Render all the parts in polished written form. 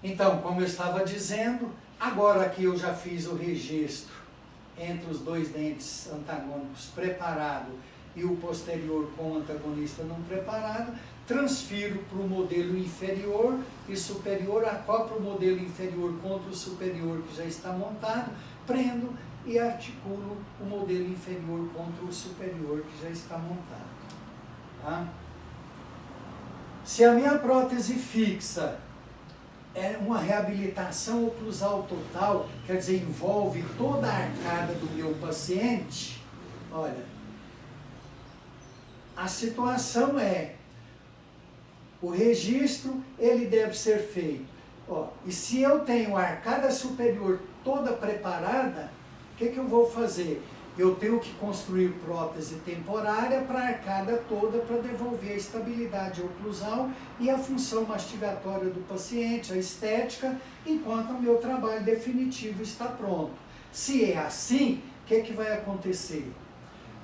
Então, como eu estava dizendo, agora que eu já fiz o registro entre os dois dentes antagônicos preparado e o posterior com o antagonista não preparado, transfiro para o modelo inferior e superior, acoplo o modelo inferior contra o superior que já está montado, prendo e articulo o modelo inferior contra o superior que já está montado. Tá? Se a minha prótese fixa é uma reabilitação oclusal total, quer dizer, envolve toda a arcada do meu paciente, olha, a situação é, o registro, ele deve ser feito. Ó, e se eu tenho a arcada superior toda preparada, o que eu vou fazer? Eu tenho que construir prótese temporária para a arcada toda para devolver a estabilidade oclusal e a função mastigatória do paciente, a estética, enquanto o meu trabalho definitivo está pronto. Se é assim, o que vai acontecer?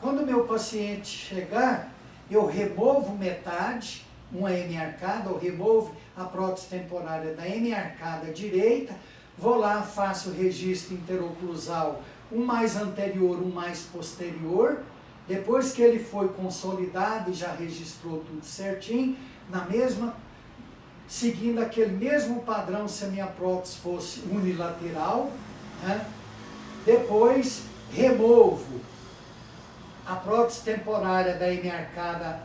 Quando o meu paciente chegar, eu removo metade, uma hemiarcada, eu removo a prótese temporária da hemiarcada direita, vou lá, faço o registro interoclusal, um mais anterior, um mais posterior. Depois que ele foi consolidado e já registrou tudo certinho, seguindo aquele mesmo padrão se a minha prótese fosse unilateral, né? Depois removo a prótese temporária da hemiarcada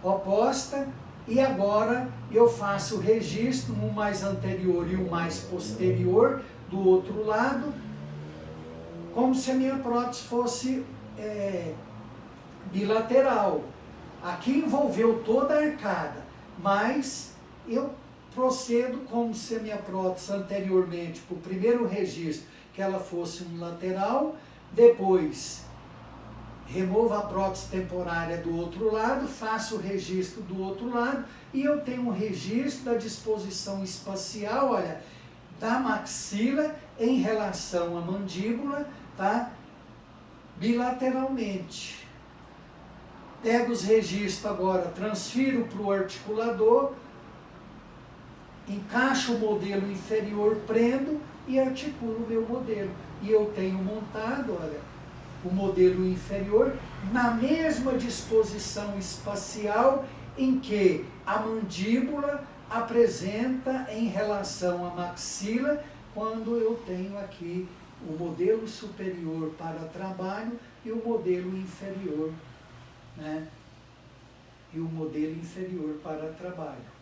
oposta e agora eu faço o registro, um mais anterior e um mais posterior do outro lado, como se a minha prótese fosse bilateral. Aqui envolveu toda a arcada, mas eu procedo como se a minha prótese anteriormente, para o primeiro registro, que ela fosse unilateral, depois removo a prótese temporária do outro lado, faço o registro do outro lado, e eu tenho um registro da disposição espacial, olha, da maxila em relação à mandíbula, tá? Bilateralmente. Pego os registros agora, transfiro para o articulador, encaixo o modelo inferior, prendo e articulo o meu modelo. E eu tenho montado, olha, o modelo inferior na mesma disposição espacial em que a mandíbula apresenta em relação à maxila, quando eu tenho aqui o modelo superior para trabalho e o modelo inferior, né? E o modelo inferior para trabalho.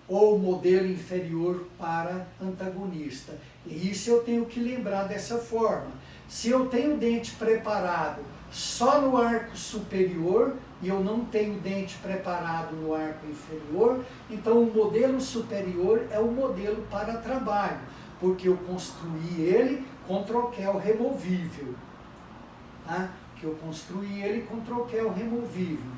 Ou modelo inferior para antagonista. E isso eu tenho que lembrar dessa forma. Se eu tenho dente preparado só no arco superior e eu não tenho dente preparado no arco inferior, então o modelo superior é o modelo para trabalho, porque eu construí ele com troquel removível. Tá? Que eu construí ele com troquel removível.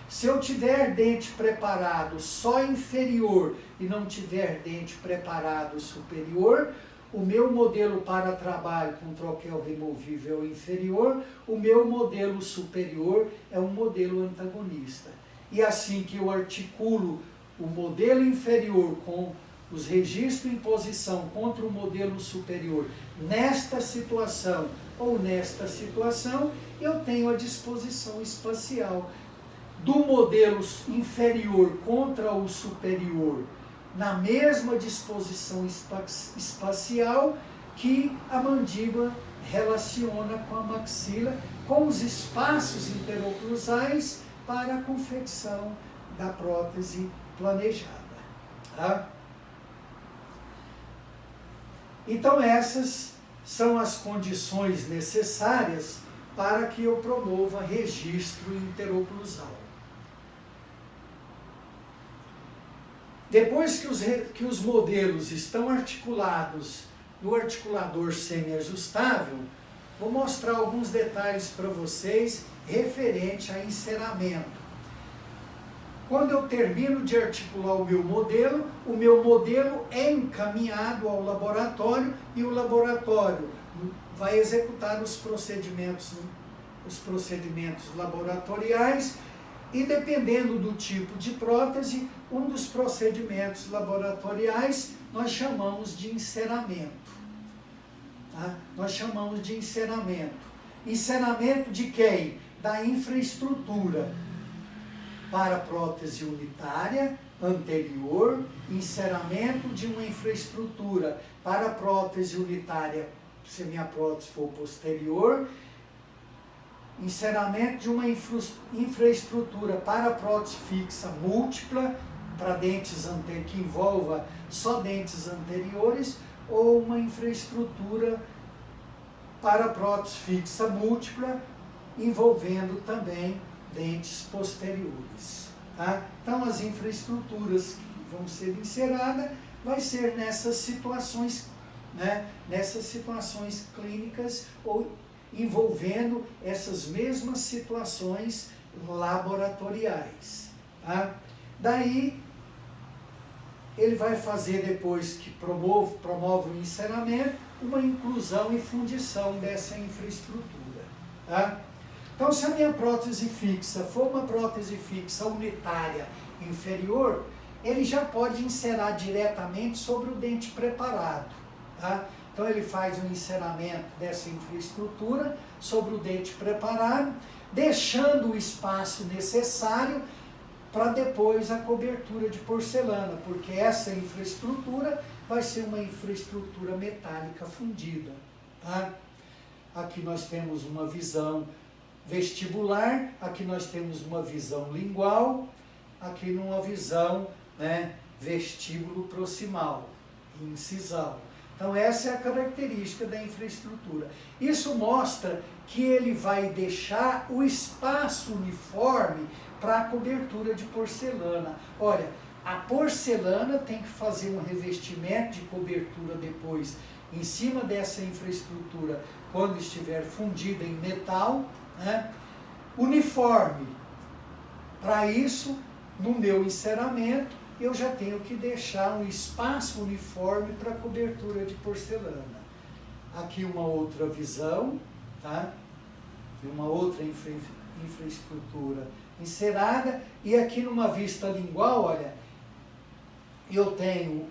Se eu tiver dente preparado só inferior e não tiver dente preparado superior, o meu modelo para trabalho com troquel removível inferior, o meu modelo superior é um modelo antagonista. E assim que eu articulo o modelo inferior com os registros em posição contra o modelo superior nesta situação ou nesta situação, eu tenho a disposição espacial do modelo inferior contra o superior na mesma disposição espacial que a mandíbula relaciona com a maxila, com os espaços interoclusais para a confecção da prótese planejada. Tá? Então essas são as condições necessárias para que eu promova registro interoclusal. Depois que os modelos estão articulados no articulador semiajustável, vou mostrar alguns detalhes para vocês referente a enceramento. Quando eu termino de articular o meu modelo é encaminhado ao laboratório e o laboratório vai executar os procedimentos laboratoriais e, dependendo do tipo de prótese, Um dos procedimentos laboratoriais nós chamamos de enceramento. Tá? Nós chamamos de enceramento. Enceramento de quem? Da infraestrutura para prótese unitária anterior, enceramento de uma infraestrutura para prótese unitária, se minha prótese for posterior, enceramento de uma infraestrutura para prótese fixa múltipla, para dentes que envolva só dentes anteriores, ou uma infraestrutura para prótese fixa múltipla, envolvendo também dentes posteriores. Tá? Então, as infraestruturas que vão ser enceradas vai ser nessas situações, né? Nessas situações clínicas ou envolvendo essas mesmas situações laboratoriais. Tá? Daí, ele vai fazer, depois que promove o enceramento, uma inclusão e fundição dessa infraestrutura. Tá? Então, se a minha prótese fixa for uma prótese fixa unitária inferior, ele já pode encerar diretamente sobre o dente preparado. Tá? Então, ele faz o enceramento dessa infraestrutura sobre o dente preparado, deixando o espaço necessário para depois a cobertura de porcelana, porque essa infraestrutura vai ser uma infraestrutura metálica fundida. Tá? Aqui nós temos uma visão vestibular, aqui nós temos uma visão lingual, aqui numa visão, né, vestíbulo proximal, incisal. Então essa é a característica da infraestrutura. Isso mostra que ele vai deixar o espaço uniforme para a cobertura de porcelana. Olha, a porcelana tem que fazer um revestimento de cobertura depois, em cima dessa infraestrutura, quando estiver fundida em metal, né? Uniforme. Para isso, no meu enceramento, eu já tenho que deixar um espaço uniforme para cobertura de porcelana. Aqui uma outra visão, tá? Uma outra infraestrutura encerada, e aqui numa vista lingual, olha, eu tenho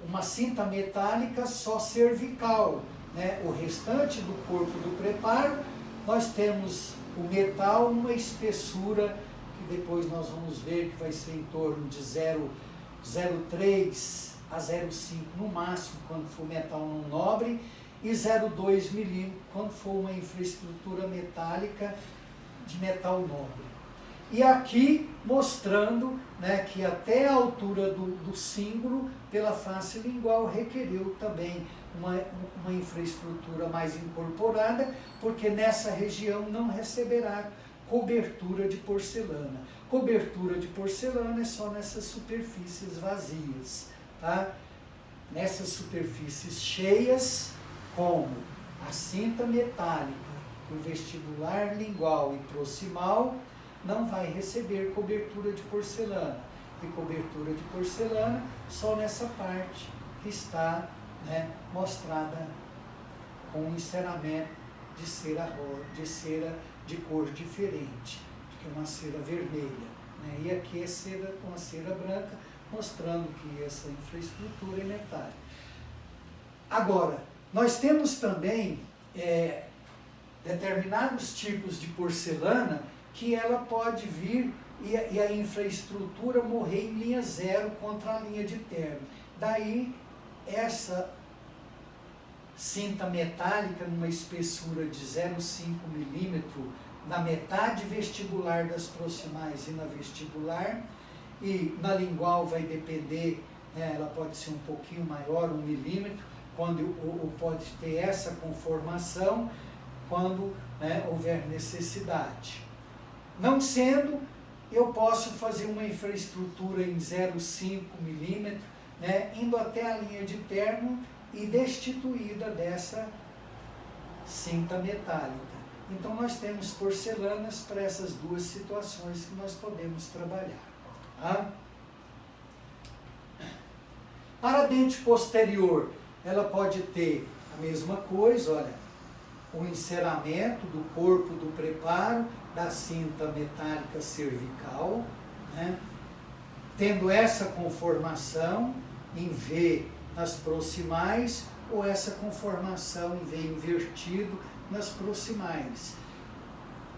uma cinta metálica só cervical, né? O restante do corpo do preparo, nós temos o metal numa espessura que depois nós vamos ver que vai ser em torno de 0,03 a 0,5 no máximo, quando for metal não nobre, e 0,2 milímetros quando for uma infraestrutura metálica de metal nobre. E aqui mostrando, né, que até a altura do símbolo, pela face lingual, requeriu também uma infraestrutura mais incorporada, porque nessa região não receberá cobertura de porcelana. Cobertura de porcelana é só nessas superfícies vazias. Tá? Nessas superfícies cheias, como a cinta metálica, o vestibular lingual e proximal, não vai receber cobertura de porcelana. E cobertura de porcelana só nessa parte que está, né, mostrada com um enceramento de cera de cor diferente, que é uma cera vermelha. Né? E aqui é cera com a cera branca, mostrando que essa infraestrutura é metálica. Agora, nós temos também determinados tipos de porcelana que ela pode vir e a infraestrutura morrer em linha zero contra a linha de terno. Daí, essa cinta metálica numa espessura de 0,5 milímetro na metade vestibular das proximais e na vestibular, e na lingual vai depender, né, ela pode ser um pouquinho maior, 1 milímetro, quando pode ter essa conformação, quando, né, houver necessidade. Não sendo, eu posso fazer uma infraestrutura em 0,5 milímetro, né, indo até a linha de terno e destituída dessa cinta metálica. Então nós temos porcelanas para essas duas situações que nós podemos trabalhar. Tá? Para dente posterior, ela pode ter a mesma coisa, olha, o enceramento do corpo do preparo da cinta metálica cervical, né? tendo essa conformação em V nas proximais, ou essa conformação em V invertido nas proximais.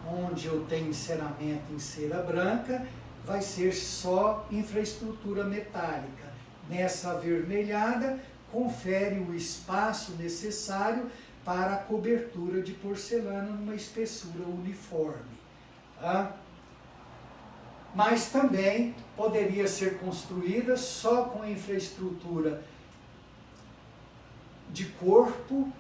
Onde eu tenho enceramento em cera branca, vai ser só infraestrutura metálica. Nessa avermelhada, confere o espaço necessário para a cobertura de porcelana numa espessura uniforme. Tá? Mas também poderia ser construída só com a infraestrutura de corpo,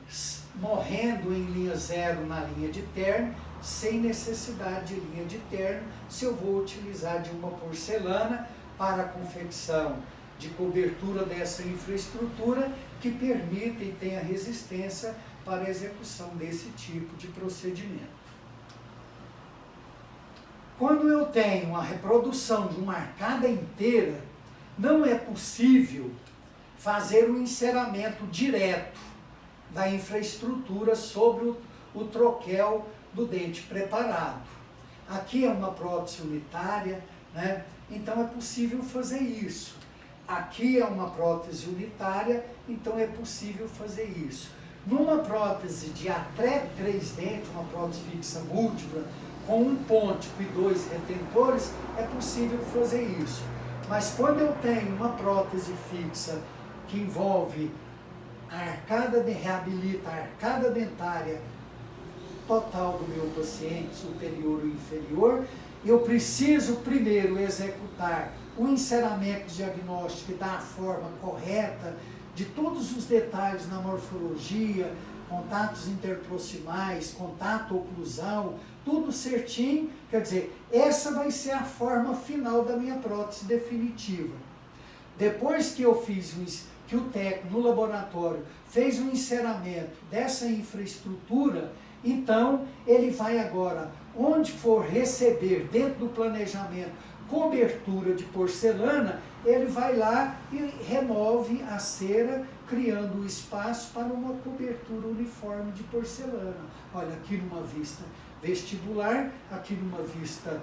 morrendo em linha zero na linha de terno, sem necessidade de linha de terno, se eu vou utilizar de uma porcelana para a confecção de cobertura dessa infraestrutura que permita e tenha resistência para a execução desse tipo de procedimento. Quando eu tenho a reprodução de uma arcada inteira, não é possível fazer um enceramento direto da infraestrutura sobre o troquel do dente preparado. Aqui é uma prótese unitária, né? Então é possível fazer isso. Aqui é uma prótese unitária, então é possível fazer isso. Numa prótese de até 3 dentes, uma prótese fixa múltipla, com um pôntico e 2 retentores, é possível fazer isso. Mas quando eu tenho uma prótese fixa que envolve a arcada reabilita, a arcada dentária total do meu paciente, superior ou inferior, eu preciso primeiro executar o enceramento diagnóstico e dar a forma correta de todos os detalhes na morfologia, contatos interproximais, contato oclusal, tudo certinho. Quer dizer, essa vai ser a forma final da minha prótese definitiva. Depois que eu fiz que o técnico no laboratório fez um enceramento dessa infraestrutura, então ele vai agora, onde for receber dentro do planejamento cobertura de porcelana, ele vai lá e remove a cera, criando o espaço para uma cobertura uniforme de porcelana. Olha, aqui numa vista vestibular, aqui numa vista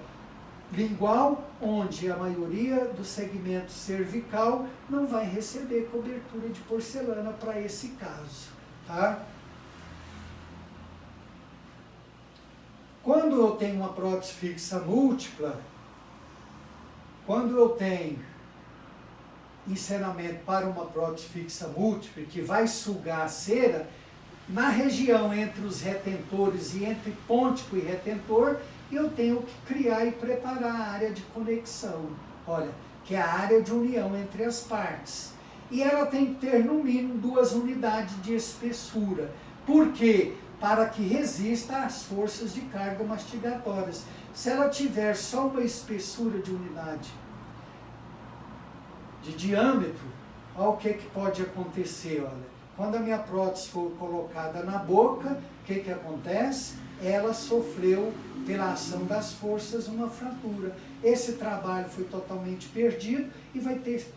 lingual, onde a maioria do segmento cervical não vai receber cobertura de porcelana para esse caso. Tá? Quando eu tenho uma prótese fixa múltipla, quando eu tenho enceramento para uma prótese fixa múltipla, que vai sugar a cera, na região entre os retentores e entre pôntico e retentor, eu tenho que criar e preparar a área de conexão, olha, que é a área de união entre as partes. E ela tem que ter no mínimo 2 unidades de espessura. Por quê? Para que resista às forças de carga mastigatórias. Se ela tiver só uma espessura de unidade de diâmetro, olha o que pode acontecer, olha. Quando a minha prótese for colocada na boca, o que acontece? Ela sofreu, pela ação das forças, uma fratura. Esse trabalho foi totalmente perdido e vai ter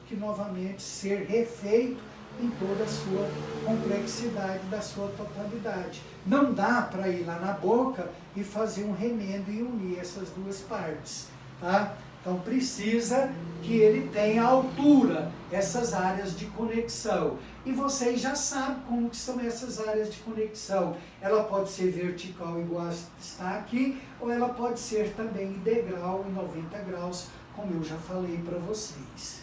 que novamente ser refeito em toda a sua complexidade, da sua totalidade. Não dá para ir lá na boca e fazer um remendo e unir essas duas partes, tá? Então precisa que ele tenha altura, essas áreas de conexão. E vocês já sabem como que são essas áreas de conexão. Ela pode ser vertical igual está aqui, ou ela pode ser também em degrau, em 90 graus, como eu já falei para vocês.